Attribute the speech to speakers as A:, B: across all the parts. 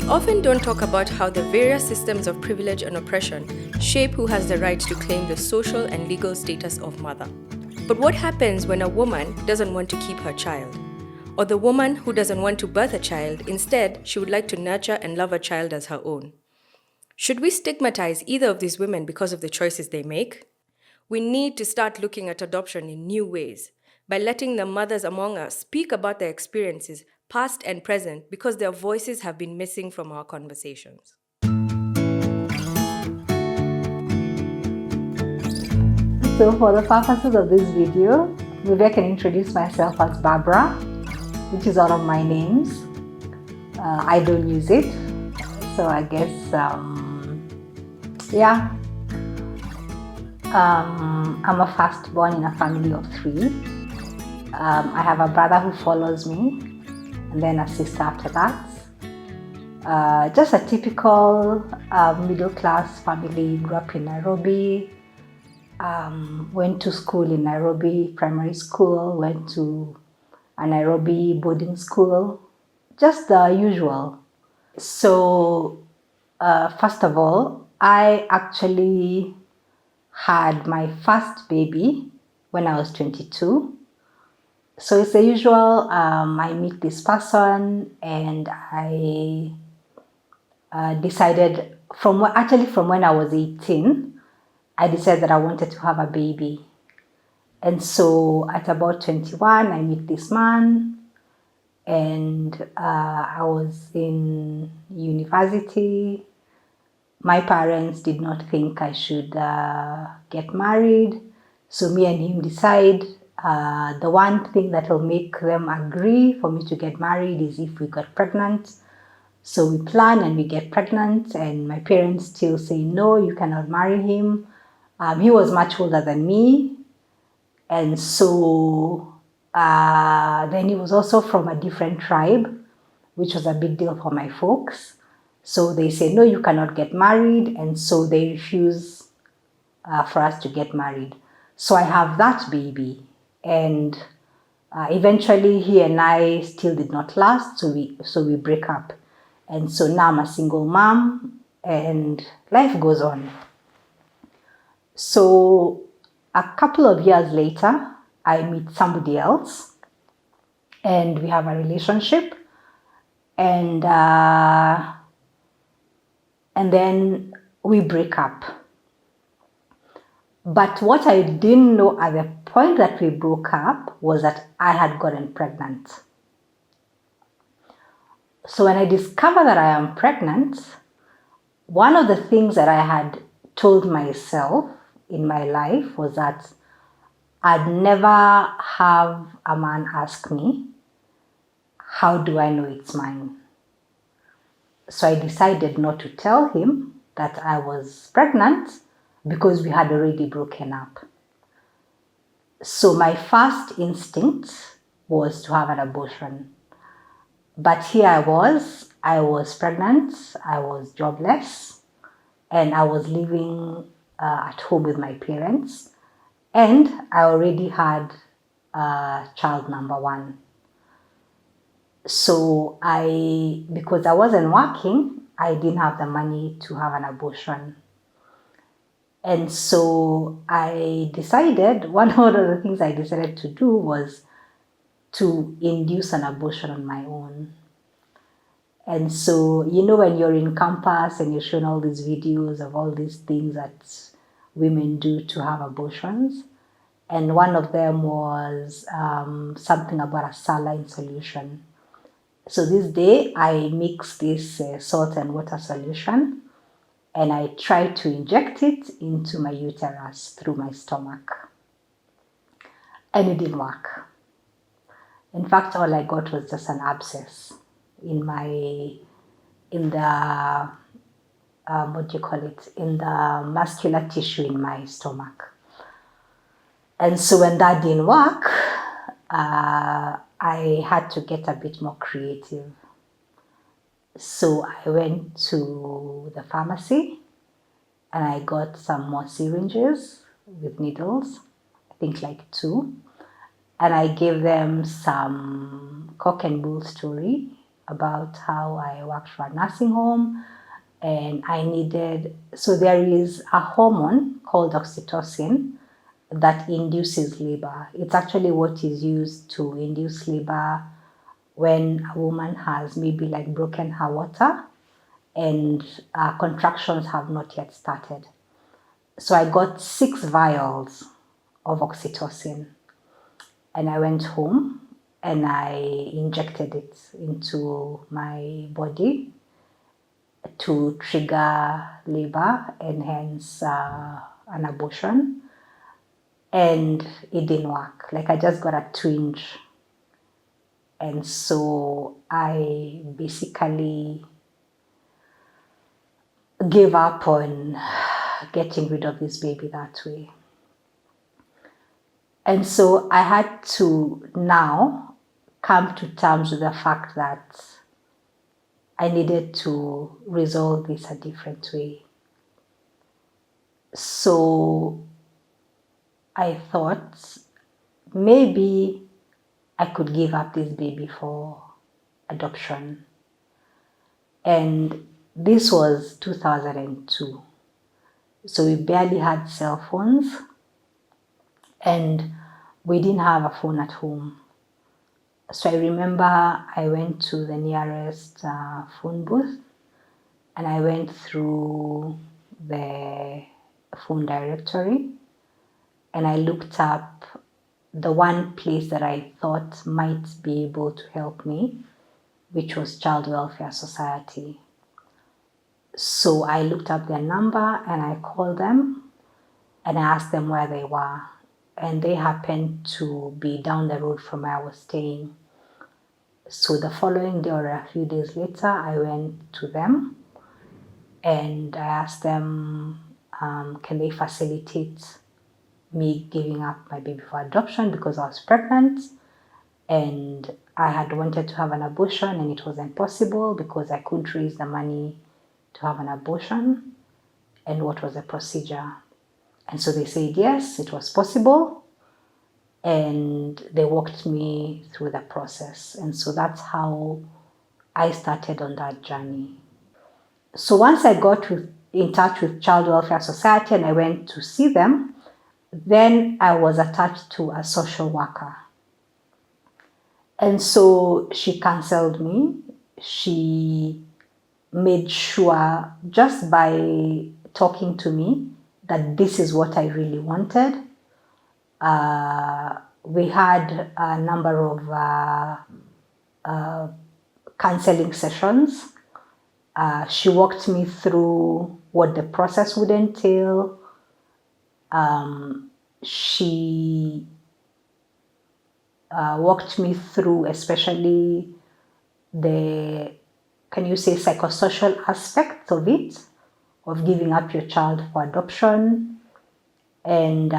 A: often don't talk about how the various systems of privilege and oppression shape who has the right to claim the social and legal status of mother. But what happens when a woman doesn't want to keep her child? Or the woman who doesn't want to birth a child, instead, she would like to nurture and love a child as her own? Should we stigmatize either of these women because of the choices they make? We need to start looking at adoption in new ways by letting the mothers among us speak about their experiences, past and present, because their voices have been missing from our conversations.
B: So for the purposes of this video, maybe I can introduce myself as Barbara, which is one of my names. I don't use it, so I guess, I'm a firstborn in a family of 3. I have a brother who follows me, and then a sister after that. Just a typical middle-class family. Grew up in Nairobi, went to school in Nairobi, primary school, went to a Nairobi boarding school, just the usual. So first of all, I actually had my first baby when I was 22. So it's the usual, I meet this person and I decided from when I was 18, I decided that I wanted to have a baby. And so at about 21, I meet this man, and I was in university. My parents did not think I should get married. So me and him decide the one thing that will make them agree for me to get married is if we got pregnant. So we plan and we get pregnant, and my parents still say, no, you cannot marry him. He was much older than me. And so then he was also from a different tribe, which was a big deal for my folks. So they say, no, you cannot get married. And so they refuse for us to get married. So I have that baby. And eventually he and I still did not last. So we break up. And so now I'm a single mom and life goes on. So a couple of years later, I meet somebody else and we have a relationship, and then we break up. But what I didn't know at the point that we broke up was that I had gotten pregnant. So when I discovered that I am pregnant, one of the things that I had told myself in my life was that I'd never have a man ask me, how do I know it's mine? So I decided not to tell him that I was pregnant because we had already broken up. So my first instinct was to have an abortion. But here I was pregnant, I was jobless, and I was living at home with my parents. And I already had child number 1. So because I wasn't working, I didn't have the money to have an abortion. And so one of the things I decided to do was to induce an abortion on my own. And so, when you're in campus and you're shown all these videos of all these things that women do to have abortions, and one of them was something about a saline solution. So this day I mixed this salt and water solution, and I tried to inject it into my uterus through my stomach. And it didn't work. In fact, all I got was just an abscess in the muscular tissue in my stomach. And so when that didn't work, I had to get a bit more creative. So I went to the pharmacy and I got some more syringes with needles, I think like 2. And I gave them some cock and bull story about how I worked for a nursing home, and so there is a hormone called oxytocin that induces labor. It's actually what is used to induce labor when a woman has maybe like broken her water and contractions have not yet started. So I got 6 vials of oxytocin, and I went home and I injected it into my body to trigger labor and hence an abortion. And it didn't work. Like, I just got a twinge. And so I basically gave up on getting rid of this baby that way. And so I had to now come to terms with the fact that I needed to resolve this a different way. So I thought maybe I could give up this baby for adoption. And this was 2002. So we barely had cell phones, and we didn't have a phone at home. So I remember I went to the nearest phone booth, and I went through the phone directory, and I looked up the one place that I thought might be able to help me, which was Child Welfare Society. So I looked up their number and I called them and I asked them where they were. And they happened to be down the road from where I was staying. So the following day or a few days later, I went to them and I asked them, can they facilitate me giving up my baby for adoption, because I was pregnant and I had wanted to have an abortion and it wasn't possible because I couldn't raise the money to have an abortion, and what was the procedure. And so they said yes, it was possible, and they walked me through the process. And so that's how I started on that journey. So once I got in touch with Child Welfare Society and I went to see them, then I was attached to a social worker. And so she counseled me. She made sure, just by talking to me, that this is what I really wanted. We had a number of counseling sessions. She walked me through what the process would entail. She walked me through especially the, can you say, psychosocial aspects of it, of giving up your child for adoption. And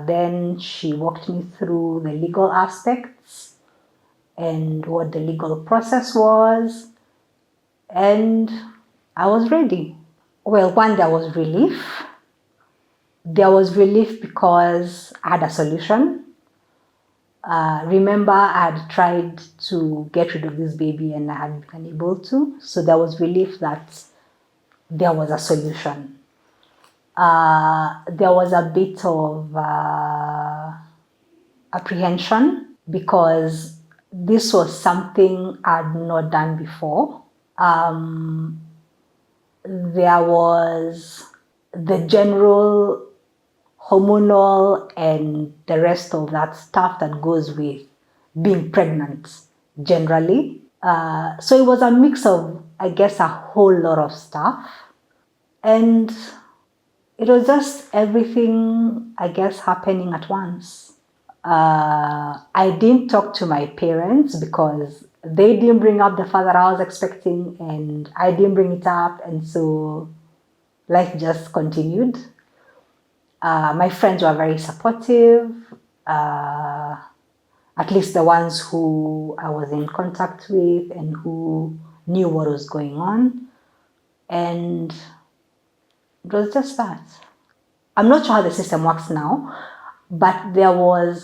B: then she walked me through the legal aspects and what the legal process was. And I was ready. Well, one, there was relief. There was relief because I had a solution. Remember, I had tried to get rid of this baby and I hadn't been able to. So there was relief that there was a solution. There was a bit of apprehension because this was something I'd not done before. There was the general hormonal and the rest of that stuff that goes with being pregnant generally. So it was a mix of, I guess, a whole lot of stuff. And it was just everything, I guess, happening at once. I didn't talk to my parents because they didn't bring up the father I was expecting, and I didn't bring it up, and so life just continued. My friends were very supportive, at least the ones who I was in contact with and who knew what was going on. And it was just that. I'm not sure how the system works now, but there were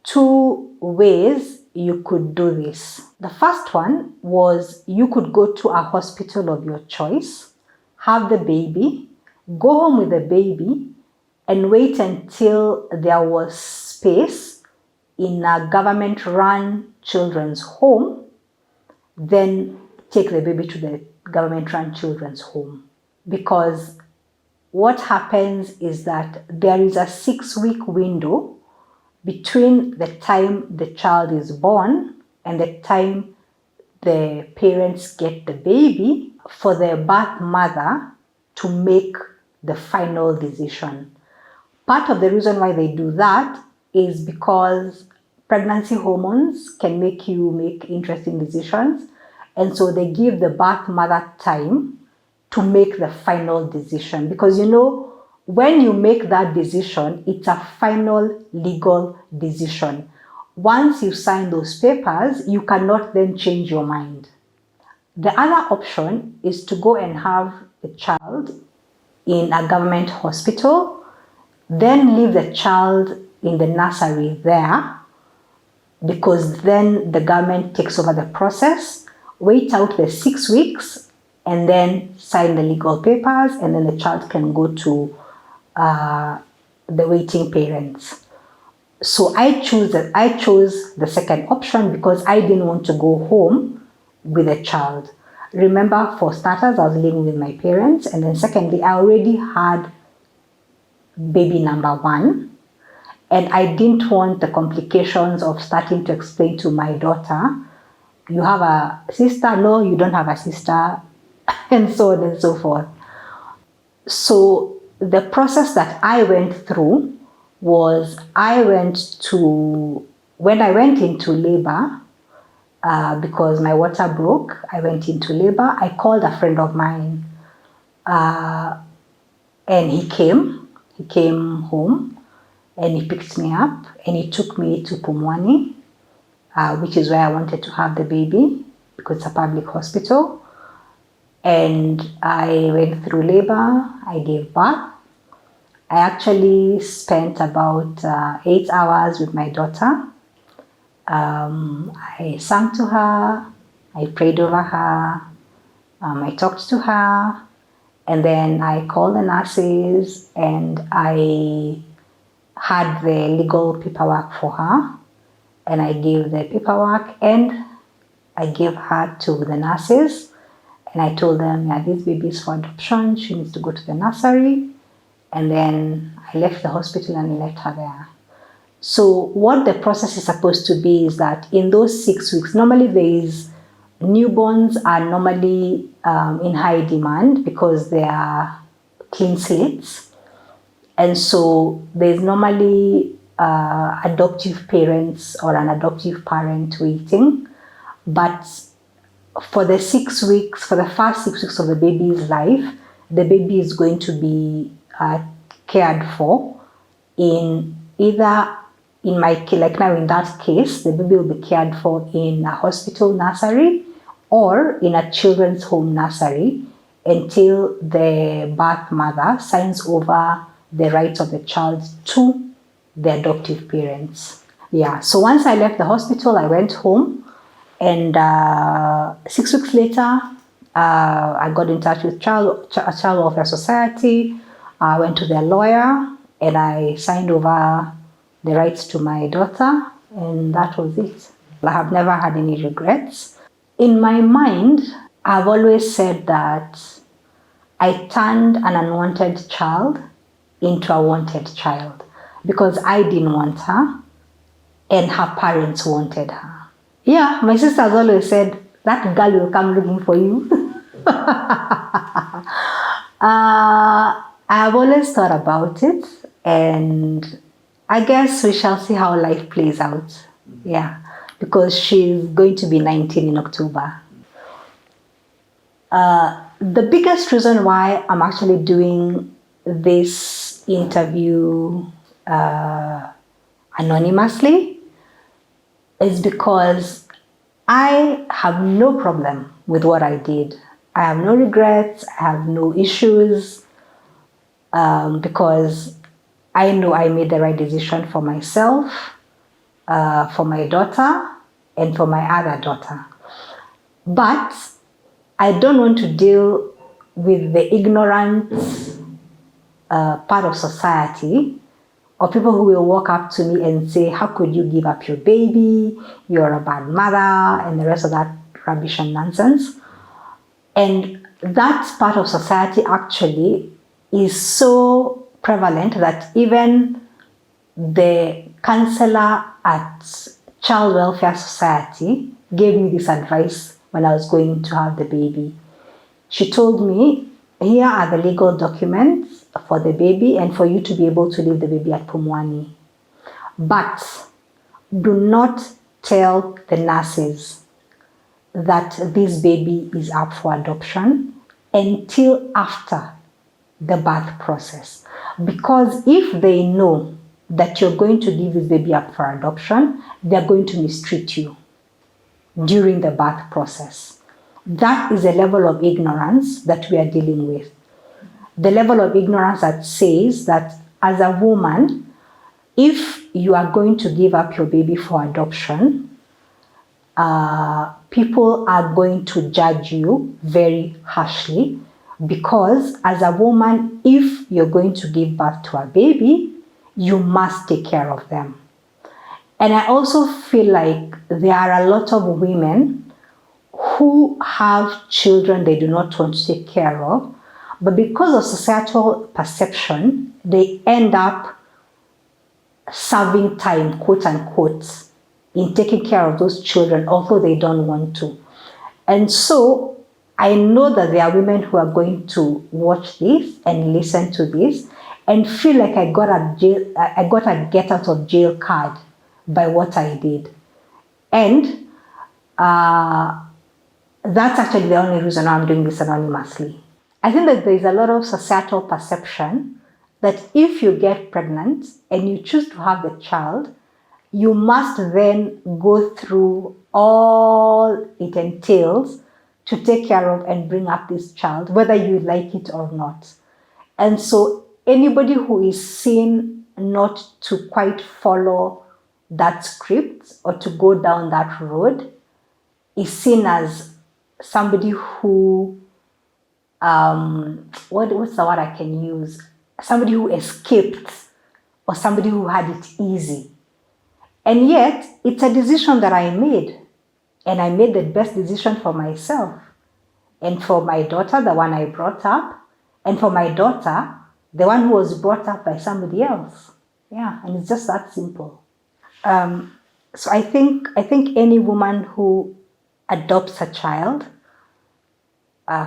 B: 2 ways you could do this. The first one was you could go to a hospital of your choice, have the baby, go home with the baby, and wait until there was space in a government-run children's home, then take the baby to the government-run children's home. Because what happens is that there is a 6-week window between the time the child is born and the time the parents get the baby for the birth mother to make the final decision. Part of the reason why they do that is because pregnancy hormones can make you make interesting decisions, and so they give the birth mother time to make the final decision. Because when you make that decision, it's a final legal decision. Once you sign those papers, you cannot then change your mind. The other option is to go and have the child in a government hospital, then leave the child in the nursery there, because then the government takes over the process, wait out the 6 weeks, and then sign the legal papers, and then the child can go to the waiting parents. So I chose the second option because I didn't want to go home with a child. Remember, for starters, I was living with my parents, and then secondly, I already had baby number 1, and I didn't want the complications of starting to explain to my daughter, you have a sister, no, you don't have a sister, and so on and so forth. So the process that I went through was when I went into labor, because my water broke, I went into labor. I called a friend of mine, and he came home, and he picked me up, and he took me to Pumwani, which is where I wanted to have the baby, because it's a public hospital. And I went through labor, I gave birth. I actually spent about 8 hours with my daughter. I sang to her, I prayed over her, I talked to her, and then I called the nurses, and I had the legal paperwork for her, and I gave the paperwork, and I gave her to the nurses, and I told them, yeah, this baby is for adoption, she needs to go to the nursery. And then I left the hospital and left her there. So what the process is supposed to be is that in those 6 weeks, normally newborns are normally in high demand because they are clean slates. And so there's normally adoptive parents or an adoptive parent waiting. But for the 6 weeks, for the first 6 weeks of the baby's life, the baby is going to be cared for in either, in that case, the baby will be cared for in a hospital nursery or in a children's home nursery until the birth mother signs over the rights of the child to the adoptive parents. Yeah, so once I left the hospital, I went home, and 6 weeks later, I got in touch with Child Welfare Society. I went to their lawyer, and I signed over the rights to my daughter, and that was it. I have never had any regrets. In my mind, I've always said that I turned an unwanted child into a wanted child because I didn't want her, and her parents wanted her. Yeah, my sister has always said, that girl will come looking for you. I've always thought about it, and I guess we shall see how life plays out. Yeah, because she's going to be 19 in October. The biggest reason why I'm actually doing this interview anonymously is because I have no problem with what I did. I have no regrets, I have no issues, because I know I made the right decision for myself, for my daughter, and for my other daughter. But I don't want to deal with the ignorant part of society, or people who will walk up to me and say, how could you give up your baby? You're a bad mother, and the rest of that rubbish and nonsense. And that part of society actually is so prevalent that even the counselor at Child Welfare Society gave me this advice when I was going to have the baby. She told me, here are the legal documents for the baby and for you to be able to leave the baby at Pumwani. But do not tell the nurses that this baby is up for adoption until after the birth process. Because if they know that you're going to give this baby up for adoption, they're going to mistreat you during the birth process. That is a level of ignorance that we are dealing with. The level of ignorance that says that as a woman, if you are going to give up your baby for adoption, people are going to judge you very harshly, because as a woman, if you're going to give birth to a baby, you must take care of them. And I also feel like there are a lot of women who have children they do not want to take care of, but because of societal perception, they end up serving time, quote unquote, in taking care of those children, although they don't want to. And so I know that there are women who are going to watch this and listen to this and feel like I got a get out of jail card by what I did. And that's actually the only reason I'm doing this anonymously. I think that there's a lot of societal perception that if you get pregnant and you choose to have the child, you must then go through all it entails to take care of and bring up this child, whether you like it or not. And so anybody who is seen not to quite follow that script or to go down that road is seen as somebody who, what's the word I can use? Somebody who escaped or somebody who had it easy. And yet, it's a decision that I made. And I made the best decision for myself. And for my daughter, the one I brought up. And for my daughter, the one who was brought up by somebody else. Yeah, and it's just that simple. So I think any woman who adopts a child,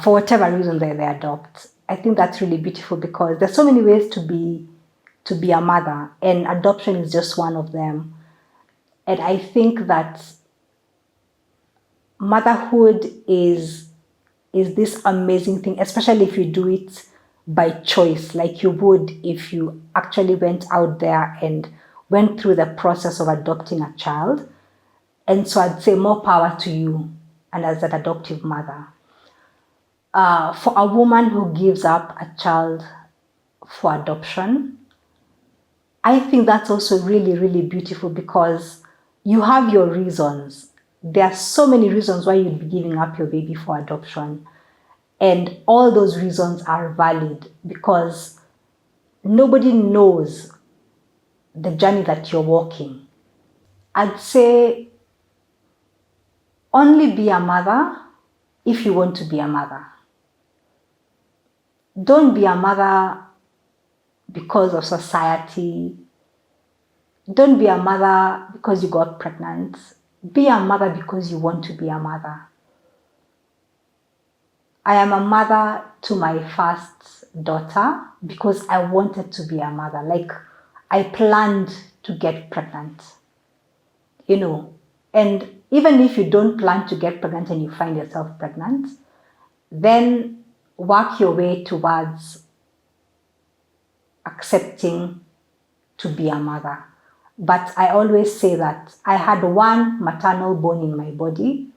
B: for whatever reason they adopt, I think that's really beautiful, because there's so many ways to be a mother, and adoption is just one of them. And I think that motherhood is this amazing thing, especially if you do it by choice, like you would if you actually went out there and went through the process of adopting a child. And so I'd say more power to you, and as an adoptive mother. For a woman who gives up a child for adoption, I think that's also really, really beautiful, because you have your reasons. There are so many reasons why you'd be giving up your baby for adoption. And all those reasons are valid, because nobody knows the journey that you're walking. I'd say only be a mother if you want to be a mother. Don't be a mother because of society. Don't be a mother because you got pregnant. Be a mother because you want to be a mother. I am a mother to my first daughter because I wanted to be a mother. Like, I planned to get pregnant, and even if you don't plan to get pregnant and you find yourself pregnant, then work your way towards accepting to be a mother. But I always say that I had one maternal bone in my body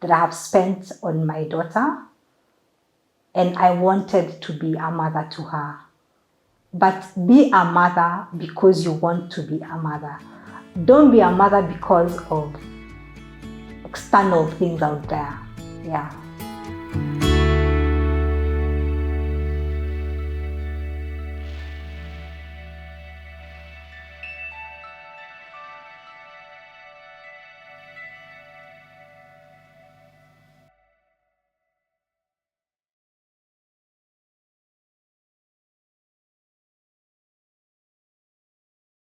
B: that I have spent on my daughter, and I wanted to be a mother to her. But be a mother because you want to be a mother. Don't be a mother because of external things out there. Yeah.